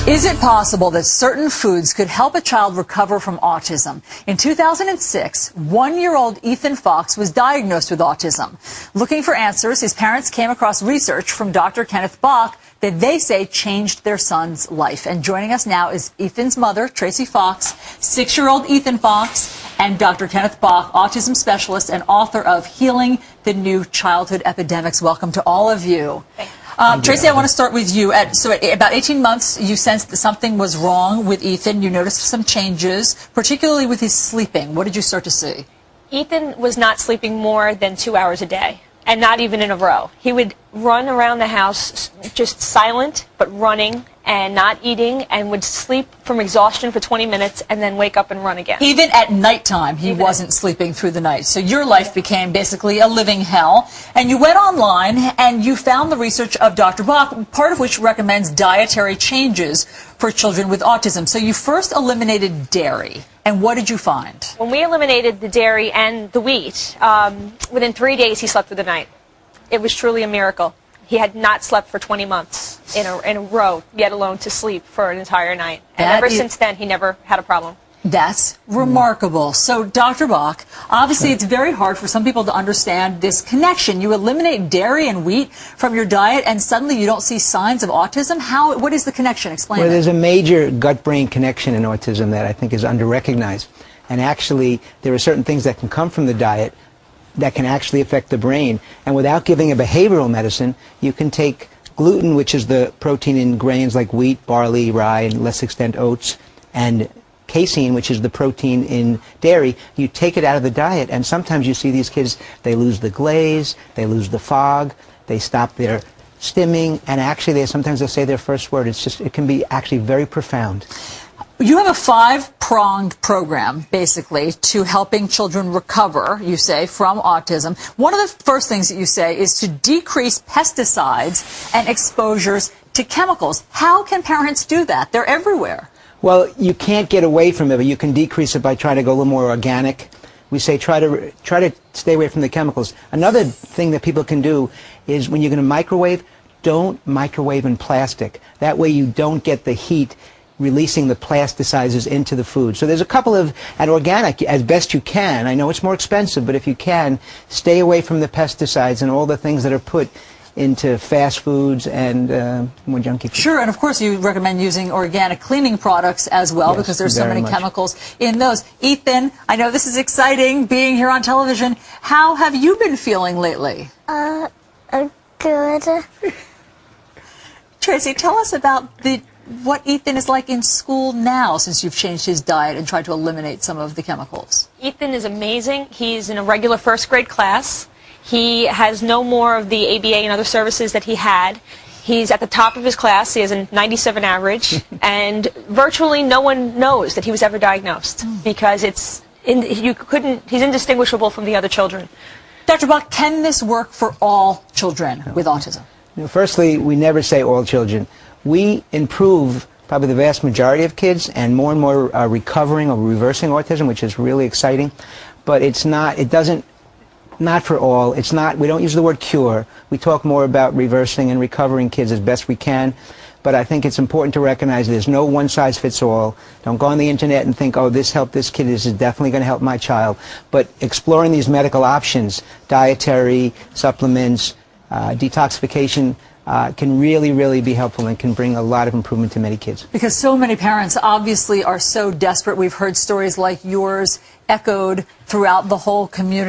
Is it possible that certain foods could help a child recover from autism? In 2006, one-year-old Ethan Fox was diagnosed with autism. Looking for answers, his parents came across research from Dr. Kenneth Bach that they say changed their son's life. And joining us now is Ethan's mother, Tracy Fox, 6-year-old Ethan Fox, and Dr. Kenneth Bach, autism specialist and author of Healing the New Childhood Epidemics. Welcome to all of you. Tracy, I want to start with you. So at about 18 months, you sensed that something was wrong with Ethan. You noticed some changes, particularly with his sleeping. What did you start to see? Ethan was not sleeping more than 2 hours a day, and not even in a row. He would run around the house just silent, but running and not eating, and would sleep from exhaustion for 20 minutes and then wake up and run again. Even at nighttime, he wasn't sleeping through the night. So your life became basically a living hell. And you went online and you found the research of Dr. Bach, part of which recommends dietary changes for children with autism. So you first eliminated dairy. And what did you find? When we eliminated the dairy and the wheat, within 3 days he slept through the night. It was truly a miracle. He had not slept for 20 months in a row, yet alone to sleep for an entire night. And ever since then, he never had a problem. That's remarkable. So, Dr. Bach, obviously it's very hard for some people to understand this connection. You eliminate dairy and wheat from your diet, and suddenly you don't see signs of autism. What is the connection? Explain Well, it. there's a major gut-brain connection in autism that I think is under-recognized. And actually, there are certain things that can come from the diet that can actually affect the brain. And without giving a behavioral medicine, you can take gluten, which is the protein in grains like wheat, barley, rye, and less extent oats, and casein, which is the protein in dairy. You take it out of the diet, and sometimes you see these kids, they lose the glaze, they lose the fog, they stop their stimming, and actually sometimes they'll say their first word. It can be actually very profound. You have a 5-pronged program, basically, to helping children recover, you say, from autism. One of the first things that you say is to decrease pesticides and exposures to chemicals. How can parents do that? They're everywhere. Well, you can't get away from it, but you can decrease it by trying to go a little more organic. We say try to stay away from the chemicals. Another thing that people can do is when you're going to microwave, don't microwave in plastic. That way you don't get the heat releasing the plasticizers into the food. So there's a couple of, and organic as best you can. I know it's more expensive, but if you can, stay away from the pesticides and all the things that are put into fast foods and more junky food. Sure, and of course you recommend using organic cleaning products as well, because there's so many chemicals in those. Ethan, I know this is exciting being here on television. How have you been feeling lately? Good. Tracy, tell us about what Ethan is like in school now, since you've changed his diet and tried to eliminate some of the chemicals. Ethan is amazing. He's in a regular first-grade class. He has no more of the ABA and other services that he had. He's at the top of his class. He has a 97 average, and virtually no one knows that he was ever diagnosed because he's indistinguishable from the other children. Dr. Bach, can this work for all children with autism? Firstly, we never say all children. We improve probably the vast majority of kids, and more are recovering or reversing autism, which is really exciting. But not for all. We don't use the word cure. We talk more about reversing and recovering kids as best we can. But I think it's important to recognize there's no one-size-fits-all. Don't go on the internet and think, oh, this helped this kid, this is definitely going to help my child. But exploring these medical options, dietary, supplements, detoxification, can really be helpful and can bring a lot of improvement to many kids. Because so many parents obviously are so desperate. We've heard stories like yours echoed throughout the whole community.